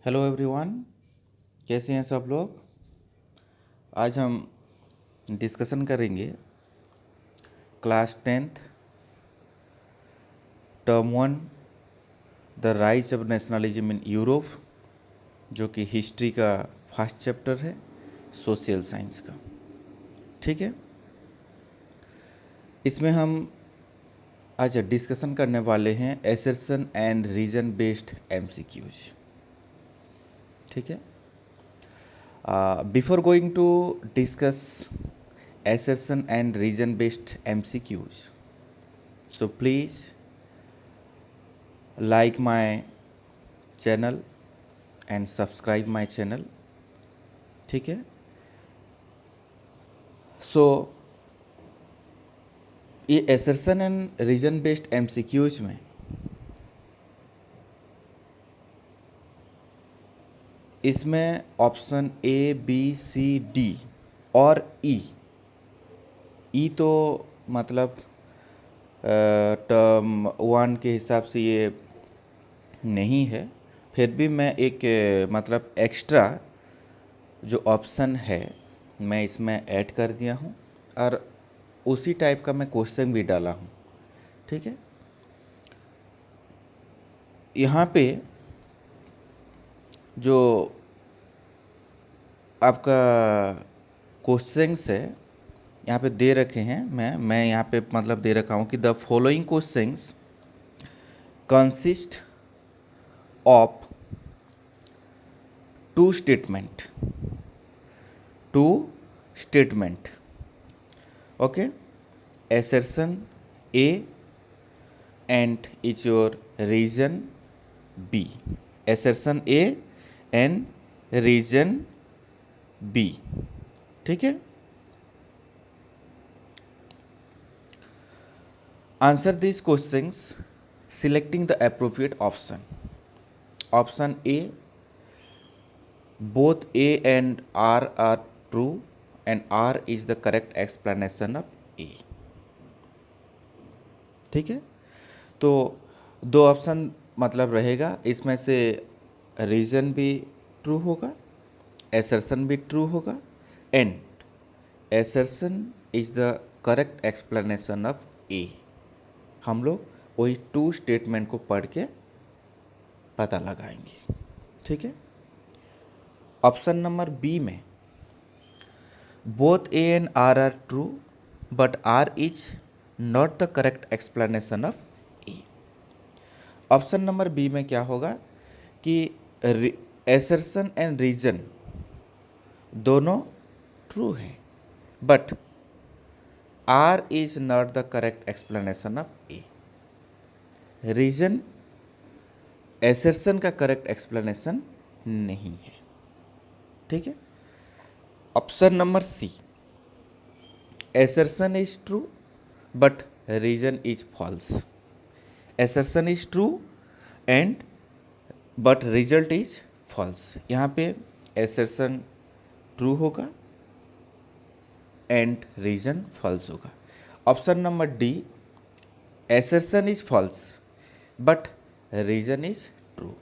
Hello everyone, कैसे हैं सब लोग। आज हम डिस्कशन करेंगे class 10th term 1 the rise of nationalism in Europe, जो कि हिस्ट्री का फर्स्ट चैप्टर है, सोशल साइंस का। ठीक है, इसमें हम आज डिस्कशन करने वाले हैं assertion and reason based MCQs. ठीक है, before going to discuss assertion and region based MCQs, so please like my channel and subscribe my channel. ठीक है, सो ये assertion and region based MCQs में इसमें option A B C D और E तो मतलब टर्म 1 के हिसाब से ये नहीं है, फिर भी मैं एक मतलब एक्स्ट्रा जो ऑप्शन है मैं इसमें ऐड कर दिया हूँ और उसी टाइप का मैं क्वेश्चन भी डाला हूँ। ठीक है, यहाँ पे जो आपका क्वेश्चंस है यहाँ पे दे रखे हैं, मैं यहाँ पे मतलब दे रखा हूँ कि the following questions consist of two statement okay, assertion A and is your reason B, assertion A and reason B। ठीक है, answer these questions selecting the appropriate option। option A, both A and R are true and R is the correct explanation of A। ठीक है, तो दो option मतलब रहेगा, इसमें से रीजन भी ट्रू होगा, एसर्शन भी ट्रू होगा and assertion is the correct explanation of A. हम लोग वही टू स्टेटमेंट को पढ़ के पता लगाएंगे। ठीक है, ऑप्शन नंबर बी में both A and R are true but R is not the correct explanation of A. Option number B में क्या होगा कि एसर्शन एंड रीजन दोनों ट्रू है but R is not the correct explanation of A. Reason assertion का correct explanation नहीं है। ठीक है, option number C, assertion is true but reason is false। assertion is true and but result is false। यहाँ पे assertion true होगा and reason false होगा। Option number D, assertion is false but reason is true।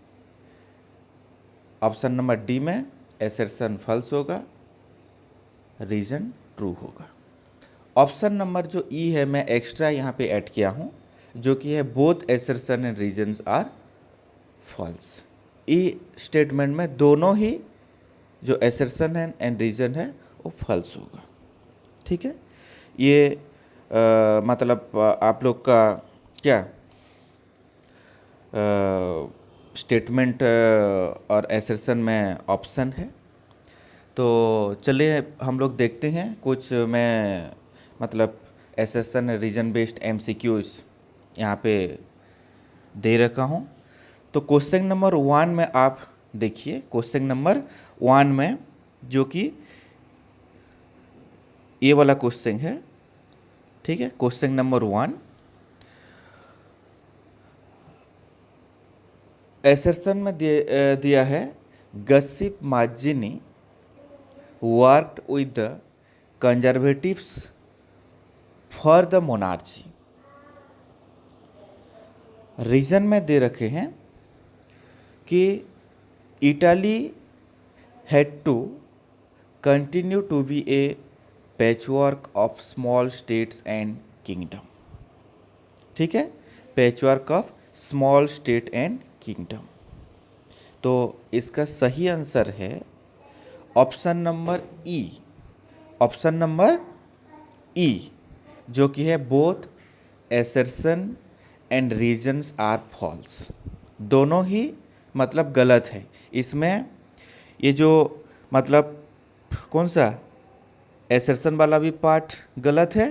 Option number D में assertion false होगा, reason true होगा। Option number जो ई है मैं एक्स्ट्रा यहाँ पे ऐड किया हूँ, जो कि है both assertion and reasons are false. E statement में दोनों ही जो एसर्शन है एंड रीजन है वो फॉल्स होगा। ठीक है, ये मतलब आप लोग का क्या स्टेटमेंट और एसर्शन में ऑप्शन है। तो चलिए हम लोग देखते हैं कुछ, मैं मतलब एसर्शन रीजन बेस्ड एमसीक्यूज यहाँ पे दे रखा हूँ। तो क्वेश्चन नंबर 1 में आप देखिए, क्वेश्चन नंबर 1 में जो कि ये वाला क्वेश्चन है। ठीक है, क्वेश्चन नंबर 1, एसर्शन में दिया है Giuseppe Mazzini worked with the conservatives for the monarchy। Reason में दे रखे हैं कि Italy had to continue to be a patchwork of small states and kingdom. ठीक है, patchwork of small state and kingdom. तो इसका सही आंसर है option number E, option number E, जो कि है both assertion and reasons are false. दोनों ही मतलब गलत है। इसमें ये जो मतलब कौन सा एसर्शन वाला भी पार्ट गलत है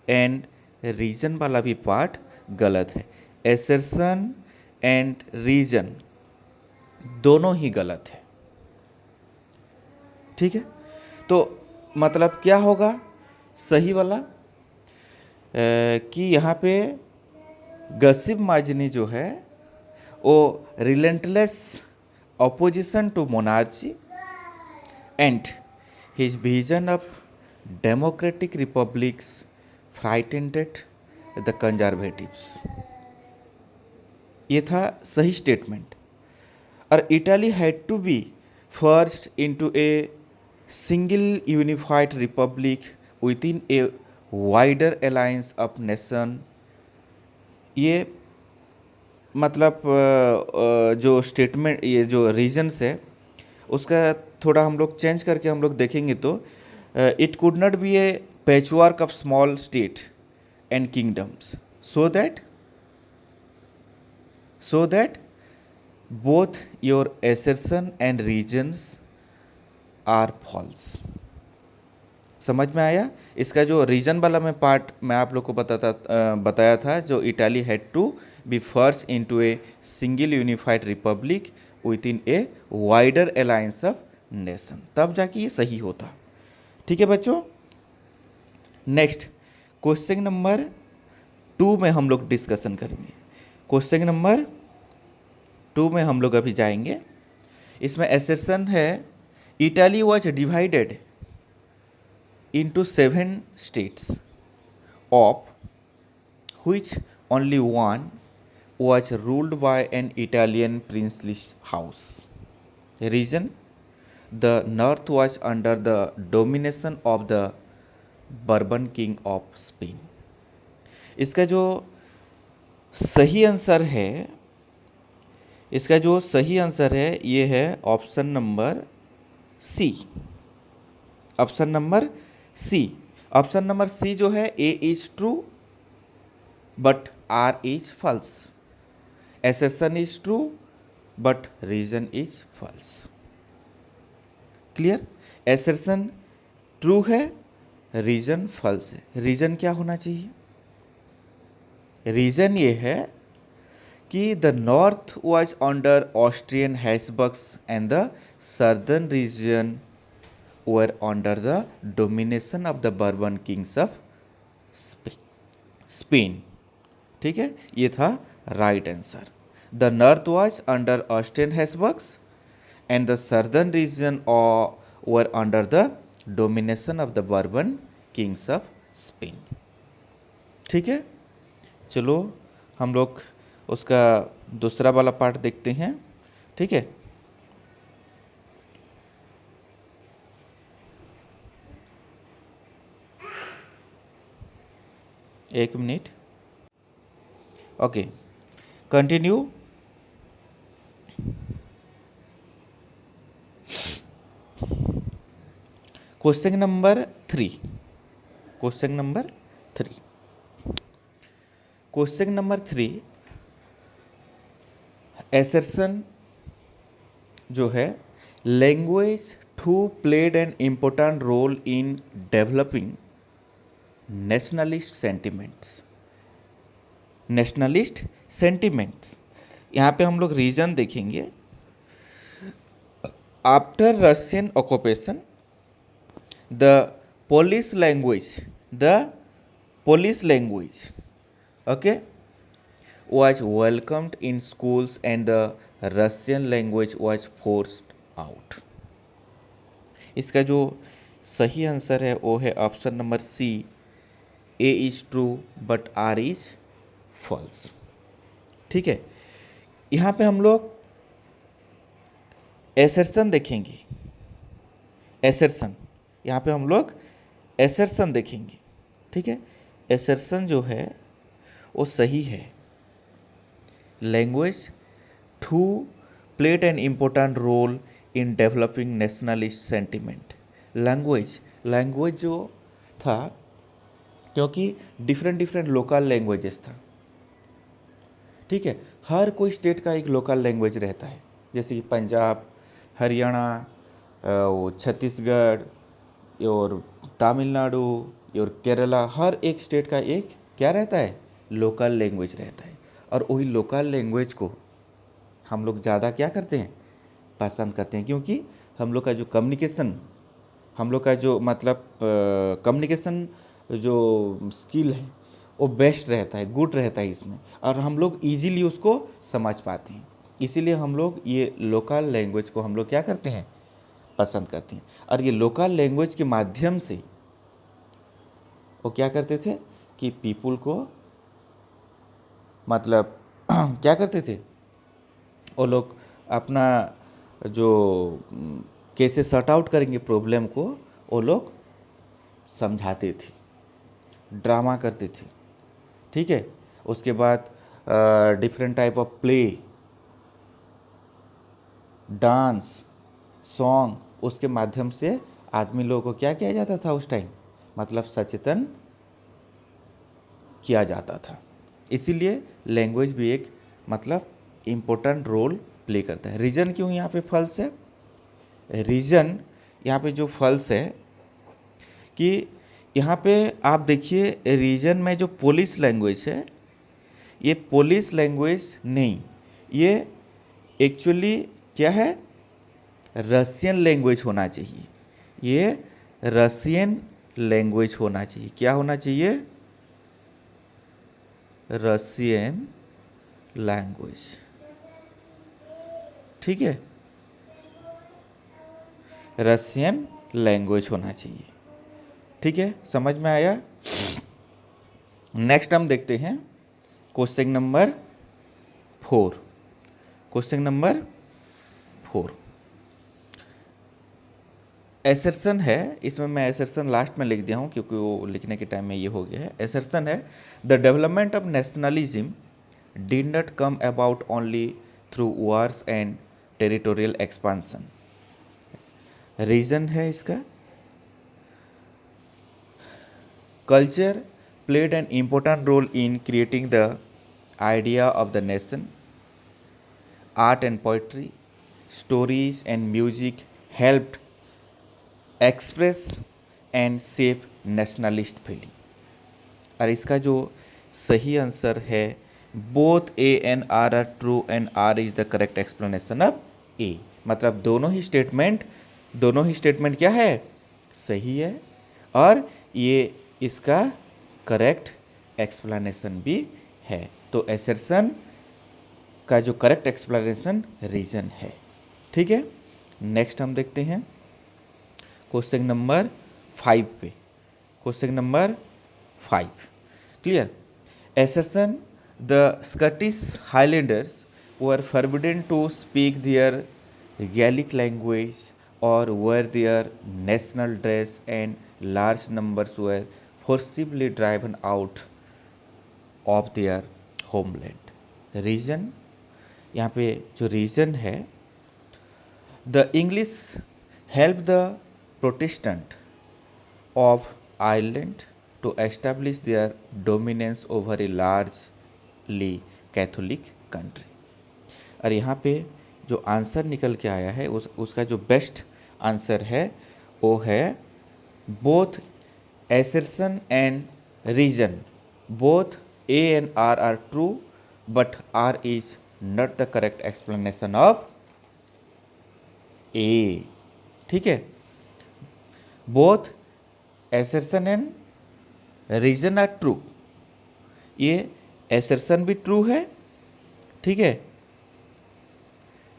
एंड रीजन वाला भी पार्ट गलत है। एसर्शन एंड रीजन दोनों ही गलत है। ठीक है, तो मतलब क्या होगा सही वाला कि यहाँ पे गसिब माजनी जो है वो relentless opposition to monarchy and his vision of democratic republics frightened the conservatives. ये था सही स्टेटमेंट। और Italy had to be first into a single unified republic within a wider alliance of nation. ये मतलब जो statement, ये जो regions है उसका थोड़ा हम लोग चेंज करके हम लोग देखेंगे तो it could not be A patchwork of small state and kingdoms so that both your assertion and regions are false। समझ में आया? इसका जो रीजन वाला मैं पार्ट मैं आप लोग को बताया था, जो Italy had to be first into a single unified republic within a wider alliance of nation, तब जाके ये सही होता। ठीक है बच्चों, नेक्स्ट क्वेश्चन नंबर 2 में हम लोग डिस्कशन करेंगे। क्वेश्चन नंबर 2 में हम लोग अभी जाएंगे। इसमें एसेशन है Italy was divided into 7 states, of which only one was ruled by an Italian princely house. Reason: the north was under the domination of the Bourbon king of Spain। इसका जो सही आंसर है, इसका जो सही answer है ये है option number C, option number C. Option number C जो है A is true but R is false, assertion is true but reason is false. Clear? Assertion true है, रीजन फॉल्स है। रीजन क्या होना चाहिए? रीजन ये है कि the north was under Austrian Habsburgs and the southern region were under the domination of the Bourbon kings of Spain। ठीक है, ये था right answer. The north was under Austrian Habsburgs and the southern region were under the domination of the Bourbon kings of Spain. ठीक है, चलो हम लोग उसका दूसरा वाला पार्ट देखते हैं। ठीक है, एक मिनट। Okay, continue. Question number 3, question number 3, question number 3, assertion जो है language too played an important role in developing nationalist sentiments. Nationalist sentiments, यहाँ पे हम लोग रीजन देखेंगे। After Russian occupation the Polish language okay was welcomed in schools and the Russian language was forced out। इसका जो सही answer है वो है option number C, A is true but R is false. ठीक है, यहाँ पे हम लोग एसर्शन देखेंगे, एसर्शन, यहाँ पे हम लोग एसर्शन देखेंगे, ठीक है। एसर्शन जो है वो सही है। Language too played an important role in developing nationalist sentiment. Language जो था, क्योंकि डिफरेंट डिफरेंट लोकल लैंग्वेजेस था, ठीक है। हर कोई स्टेट का एक लोकल लैंग्वेज रहता है, जैसे कि पंजाब, हरियाणा, वो छत्तीसगढ़ और तमिलनाडु और केरला, हर एक स्टेट का एक क्या रहता है, लोकल लैंग्वेज रहता है। और वही लोकल लैंग्वेज को हम लोग ज़्यादा क्या करते हैं, पसंद करते हैं, क्योंकि हम लोग का जो कम्युनिकेशन, हम लोग का जो मतलब कम्युनिकेशन जो स्किल है वो बेस्ट रहता है, गुड रहता है इसमें, और हम लोग इजीली उसको समझ पाते हैं। इसीलिए हम लोग ये लोकल लैंग्वेज को हम लोग क्या करते हैं, पसंद करते हैं। और ये लोकल लैंग्वेज के माध्यम से वो क्या करते थे कि पीपुल को मतलब क्या करते थे, वो लोग अपना जो कैसे सॉर्ट आउट करेंगे प्रॉब्लम को, वो लोग समझाते थे, ड्रामा करते थे, ठीक है। उसके बाद different type of play, dance, song, उसके माध्यम से आदमी लोगों को क्या किया जाता था उस टाइम, मतलब सचेतन किया जाता था। इसीलिए लैंग्वेज भी एक मतलब इम्पोर्टेंट रोल प्ले करता है। रीजन क्यों यहाँ पे फॉल्स है, रीजन यहाँ पे जो फॉल्स है कि यहाँ पे आप देखिए रीजन में जो पोलिश लैंग्वेज है, ये पोलिश लैंग्वेज नहीं, ये एक्चुअली क्या है, रशियन लैंग्वेज होना चाहिए। ये रशियन लैंग्वेज होना चाहिए। क्या होना चाहिए, रशियन लैंग्वेज, ठीक है, रशियन लैंग्वेज होना चाहिए, ठीक है। समझ में आया। नेक्स्ट हम देखते हैं question number 4। Question number 4 assertion है, इसमें मैं एसर्शन लास्ट में लिख दिया हूँ क्योंकि वो लिखने के टाइम में ये हो गया है। एसर्शन है, the development of nationalism did not come about only through wars and territorial expansion. Reason है इसका, culture played an important role in creating the idea of the nation. Art and poetry, stories and music helped express and shape nationalist feeling. और इसका जो सही answer है, both A and R are true and R is the correct explanation of A. मतलब दोनों ही statement क्या है, सही है, और ये इसका करेक्ट एक्सप्लेनेशन भी है। तो एसर्शन का जो करेक्ट एक्सप्लेनेशन रीजन है, ठीक है। नेक्स्ट हम देखते हैं क्वेश्चन नंबर 5 पे। Question number 5 clear. Assertion, the Scottish Highlanders were forbidden to speak their Gaelic language or wear their national dress, and large numbers were forcibly driven out of their homeland. Reason, यहाँ पे जो reason है, the English help the Protestant of Ireland to establish their dominance over a largely Catholic country. और यहाँ पे जो answer निकल के आया है उसका जो बेस्ट आंसर है वो है both assertion and reason, both A and R are true, but R is not the correct explanation of A, ठीक है। Both assertion and reason are true, ये एसर्शन भी ट्रू है, ठीक है,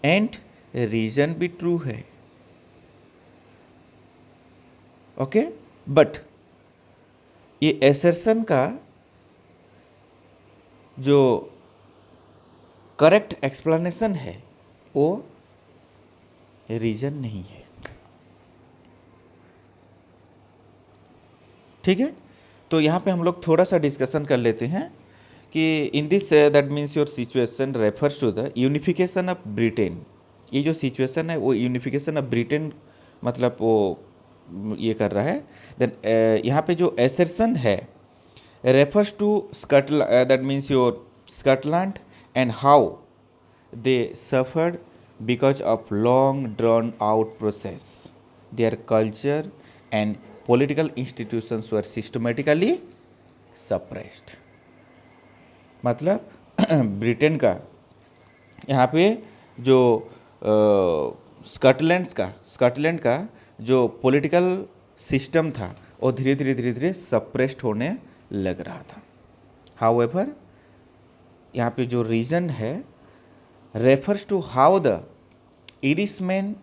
एंड रीजन भी ट्रू है, ओके। बट ये एसर्शन का जो करेक्ट एक्सप्लेनेशन है वो रीजन नहीं है। ठीक है, तो यहाँ पे हम लोग थोड़ा सा डिस्कशन कर लेते हैं कि in this that means your situation refers to the unification of Britain. ये जो सिचुएशन है वो यूनिफिकेशन ऑफ ब्रिटेन मतलब वो ये कर रहा है। देन यहाँ पे जो एसर्शन है refers to Scotland, that means your Scotland and how they suffered because of long drawn out process. Their culture and political institutions were systematically suppressed. मतलब ब्रिटेन का यहाँ पे जो स्कॉटलैंड का जो पॉलिटिकल सिस्टम था वो धीरे धीरे सप्रेस्ड होने लग रहा था। हाउएवर यहाँ पे जो रीज़न है refers to how the Irishmen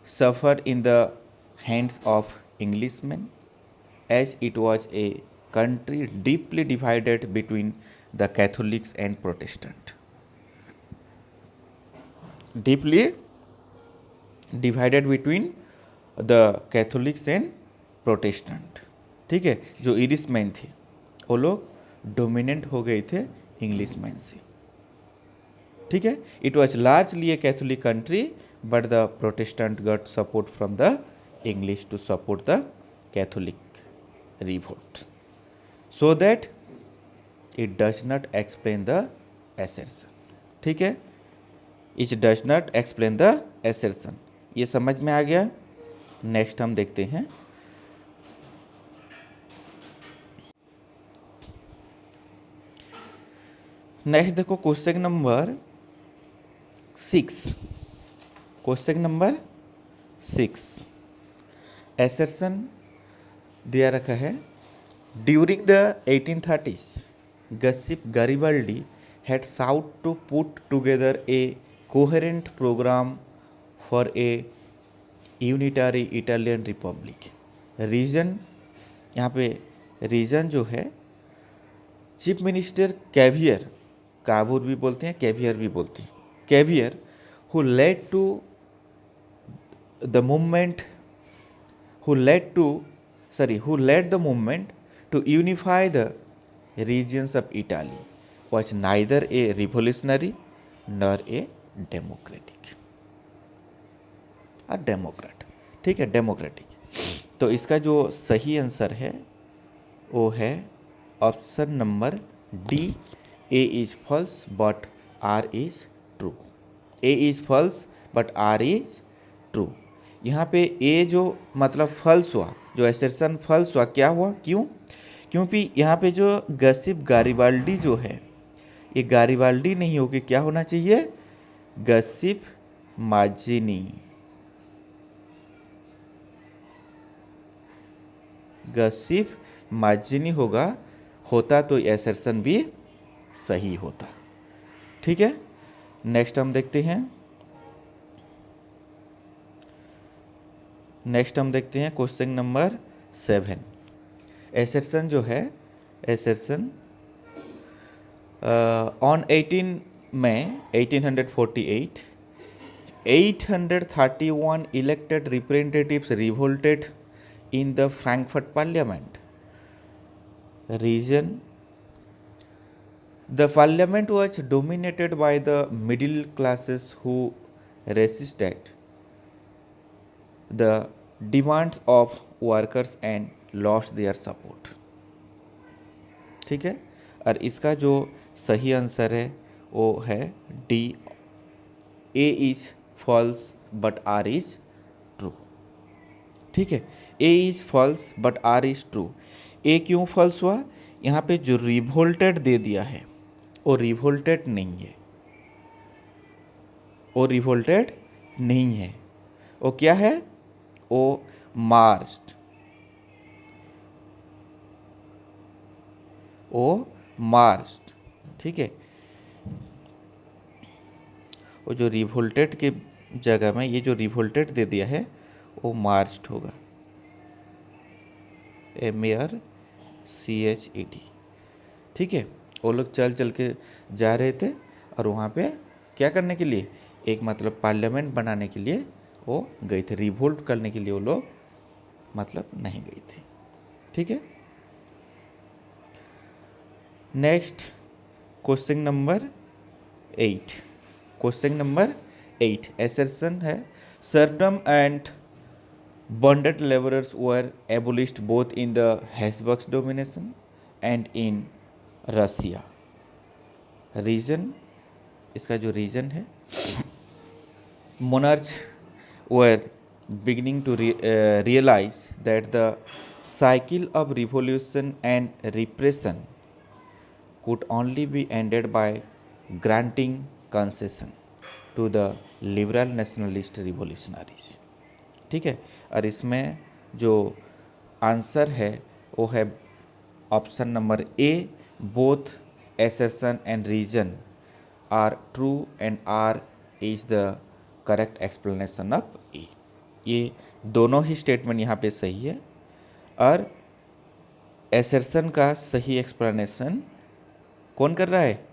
suffered in the hands of Englishmen, as it was a country deeply divided between the Catholics and Protestant. Deeply divided between the Catholics and Protestant. ठीक है, जो इरिशमैन थे वो लोग dominant हो गए थे Englishman से। ठीक है, it was largely a Catholic country but the Protestant got support from the English to support the Catholic revolt, so that it does not explain the assertion. ठीक है, it does not explain the assertion. ये समझ में आ गया। Next हम देखते हैं next देखो question number 6। Question number 6 assertion दिया रखा है। During the 1830s Giuseppe Garibaldi had sought to put together a coherent program for a unitary Italian republic. Reason, यहाँ पे रीजन जो है चीफ मिनिस्टर कैवियर, काबूर भी बोलते हैं कैवियर भी बोलते हैं, caviar who led the movement to unify the regions of Italy was neither a revolutionary nor a democratic, a democrat। ठीक है, डेमोक्रेटिक। तो इसका जो सही आंसर है वो है option number D, A is false but R is true. A is false but R is true. यहाँ पे ए जो मतलब फॉल्स हुआ, जो एसर्शन फॉल्स हुआ, क्या हुआ, क्यों? क्योंकि यहाँ पे जो गसिप गारिबाल्डी जो है ये गारिबाल्डी नहीं होगी, क्या होना चाहिए, गसिप माजिनी। गसिप माजिनी होता तो एसर्शन भी सही होता। ठीक है, नेक्स्ट हम देखते हैं क्वेश्चन नंबर 7। एसर्शन जो है, assertion on 18 May 1848 831 elected representatives revolted in the Frankfurt Parliament. Reason: the parliament was dominated by the middle classes who resisted the demands of workers and lost their support. ठीक है, और इसका जो सही answer है वो है D, A is false but R is true. ठीक है, A is false but R is true. A क्यों फॉल्स हुआ? यहाँ पे जो रिवोल्टेड दे दिया है वो रिवोल्टेड नहीं है, वो रिवोल्टेड नहीं है, वो क्या है, वो मार्च्ड, वो मार्च्ड। ठीक है, वो जो रिवोल्टेड के जगह में ये जो रिवोल्टेड दे दिया है वो मार्च्ड होगा, MARCHED। ठीक है, वो लोग चल के जा रहे थे और वहाँ पे क्या करने के लिए, एक मतलब पार्लियामेंट बनाने के लिए वो गई थी, रिवोल्ट करने के लिए वो लोग मतलब नहीं गई थी। ठीक है, next question number 8। Question number 8 assertion है, serfdom and bonded laborers were abolished both in the Habsburg domination and in Russia। Reason, इसका जो रीजन है, monarchs were beginning to realize that the cycle of revolution and repression could only be ended by granting concession to the liberal nationalist revolutionaries। ठीक है, और इसमें जो answer है वो है option number A, both assertion and reason are true and R is the correct explanation of A. ये दोनों ही स्टेटमेंट यहाँ पे सही है, और assertion का सही एक्सप्लेनेशन कौन कर रहा है?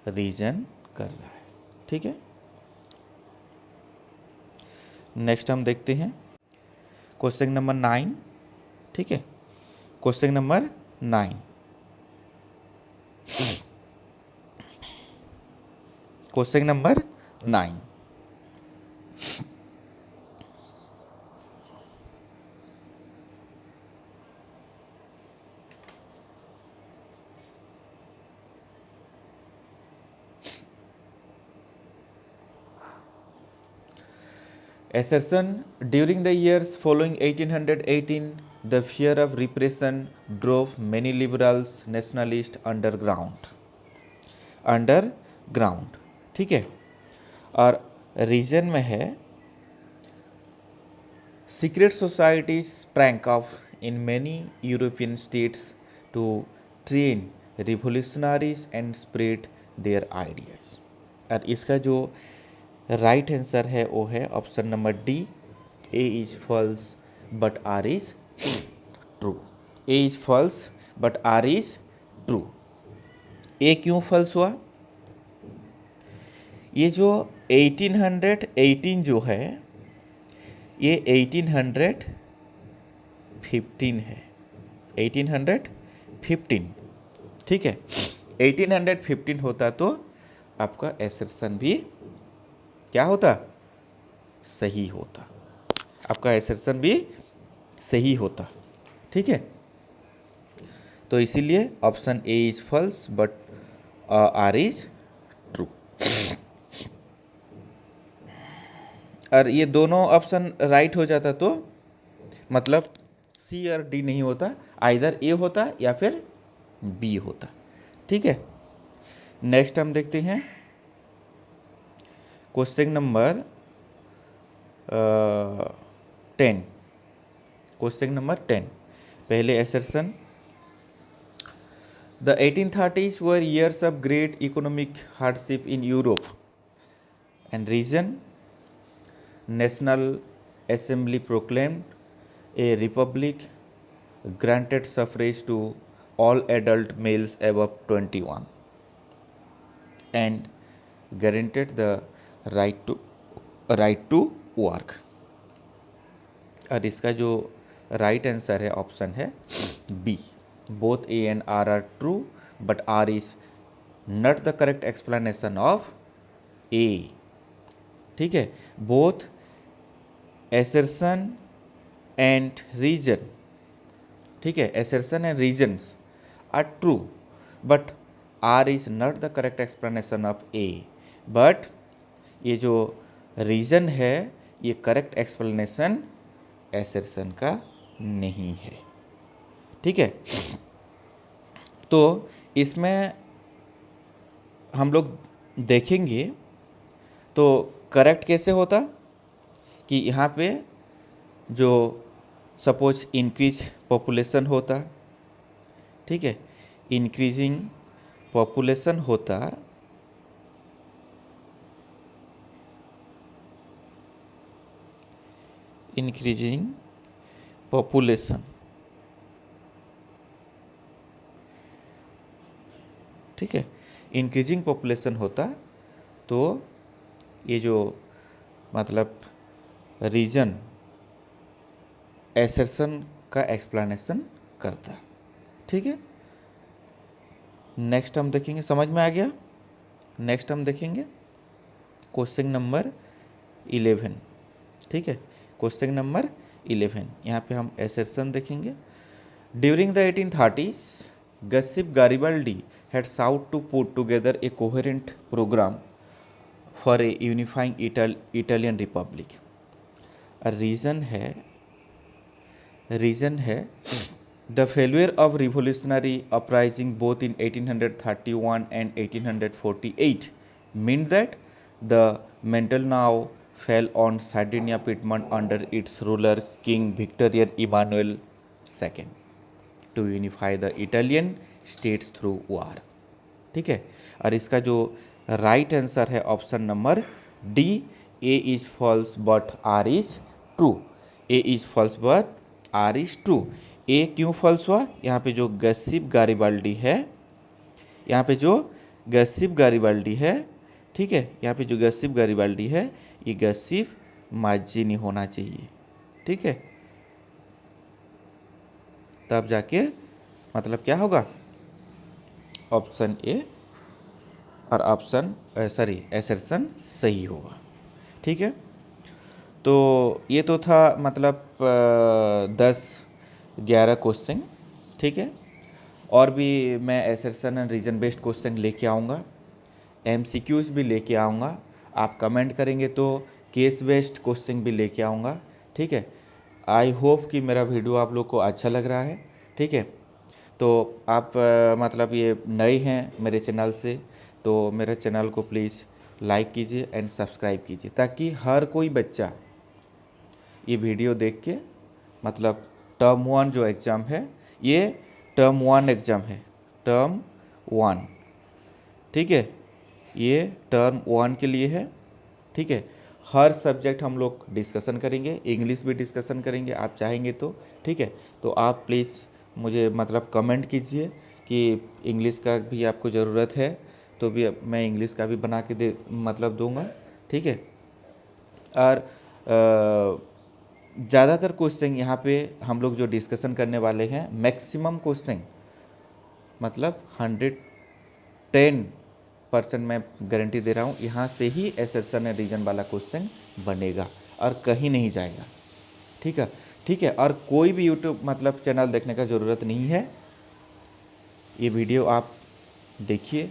रीजन कर रहा है। ठीक है, नेक्स्ट हम देखते हैं क्वेश्चन नंबर 9। ठीक है, question number 9, question number 9। Assertion, during the years following 1818, the fear of repression drove many liberals nationalists underground। ठीक है, और रीजन में है, secret societies sprang up in many European states to train revolutionaries and spread their ideas। और इसका जो right answer है वो है option number D, A is false but R is true. A is false but R is true. A क्यों false हुआ? ये जो 1818 जो है ये 1815 है, 1815। ठीक है, 1815 होता तो आपका एसर्शन भी क्या होता? सही होता, आपका एसर्शन भी सही होता। ठीक है, तो इसीलिए option A is false but R is true. और ये दोनों ऑप्शन राइट हो जाता तो मतलब सी और डी नहीं होता, आइदर ए होता या फिर बी होता। ठीक है, नेक्स्ट हम देखते हैं क्वेश्चन नंबर 10। क्वेश्चन नंबर 10, पहले assertion, the 1830s were years of great economic hardship in Europe and reason, national assembly proclaimed a republic, granted suffrage to all adult males above 21 and guaranteed the right to work। और इसका जो right answer है option है B, both A and R are true but R is not the correct explanation of A. ठीक है, both assertion and reason, ठीक है, assertion and reasons are true but R is not the correct explanation of A. But ये जो reason है ये correct explanation assertion का नहीं है। ठीक है, तो इसमें हम लोग देखेंगे तो करेक्ट कैसे होता कि यहाँ पे जो सपोज इंक्रीज पॉपुलेशन होता, ठीक है, इंक्रीजिंग पॉपुलेशन होता इंक्रीजिंग पॉपुलेशन, ठीक है, इंक्रीजिंग पॉपुलेशन होता तो ये जो मतलब रीजन एसर्शन का एक्सप्लेनेशन करता है। ठीक है, नेक्स्ट हम देखेंगे, समझ में आ गया। नेक्स्ट हम देखेंगे क्वेश्चन नंबर 11। ठीक है, क्वेश्चन नंबर 11, यहाँ पे हम एसर्शन देखेंगे। During the 1830s, Giuseppe Garibaldi had sought to put together a coherent program for a unifying Italian Republic. Reason है the failure of revolutionary uprising both in 1831 and 1848 meant that the Mindanao fell on Sardinia Piedmont under its ruler King Victor Emmanuel II to unify the Italian states through war. ठीक है, और इसका जो right answer है option number D, A is false but R is true. A is false but R is true. A क्यों false हुआ? यहाँ पे जो गसिप गारिबाल्डी है, यहाँ पे जो गसिप गारिबाल्डी है, ठीक है, यहाँ पे जो गसिप गारिबाल्डी है ये गसिप माजिनी होना चाहिए। ठीक है, तब जाके मतलब क्या होगा, ऑप्शन ए और ऑप्शन सॉरी एसर्शन सही होगा। ठीक है, तो ये तो था मतलब 10-11 क्वेश्चन। ठीक है, और भी मैं assertion and reason based question लेके आऊँगा, एमसीक्यूज भी लेके आऊँगा। आप कमेंट करेंगे तो केस बेस्ड क्वेश्चन भी लेके आऊँगा। ठीक है, आई होप कि मेरा वीडियो आप लोग को अच्छा लग रहा है। ठीक है, तो आप मतलब ये नए हैं मेरे चैनल से, तो मेरे चैनल को प्लीज़ लाइक कीजिए एंड सब्सक्राइब कीजिए, ताकि हर कोई बच्चा ये वीडियो देख के मतलब टर्म 1 जो एग्ज़ाम है, ये टर्म 1 एग्ज़ाम है, टर्म 1। ठीक है, ये टर्म 1 के लिए है। ठीक है, हर सब्जेक्ट हम लोग डिस्कशन करेंगे, इंग्लिश भी डिस्कशन करेंगे आप चाहेंगे तो। ठीक है, तो आप प्लीज़ मुझे मतलब कमेंट कीजिए कि इंग्लिश का भी आपको ज़रूरत है तो भी मैं इंग्लिश का भी बना के दे मतलब दूंगा। ठीक है, और ज़्यादातर क्वेश्चन यहाँ पे हम लोग जो डिस्कशन करने वाले हैं, मैक्सिमम क्वेश्चन मतलब 110% मैं गारंटी दे रहा हूँ, यहाँ से ही एसर्शन एंड रीजन वाला क्वेश्चन बनेगा और कहीं नहीं जाएगा। ठीक है, ठीक है, और कोई भी यूट्यूब मतलब चैनल देखने का ज़रूरत नहीं है। ये वीडियो आप देखिए,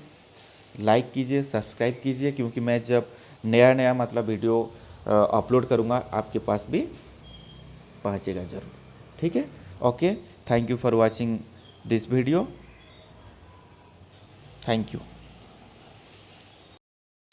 लाइक कीजिए, सब्सक्राइब कीजिए, क्योंकि मैं जब नया मतलब वीडियो अपलोड करूँगा आपके पास भी पहुँचेगा ज़रूर। ठीक है, okay, thank you for watching this video, thank you.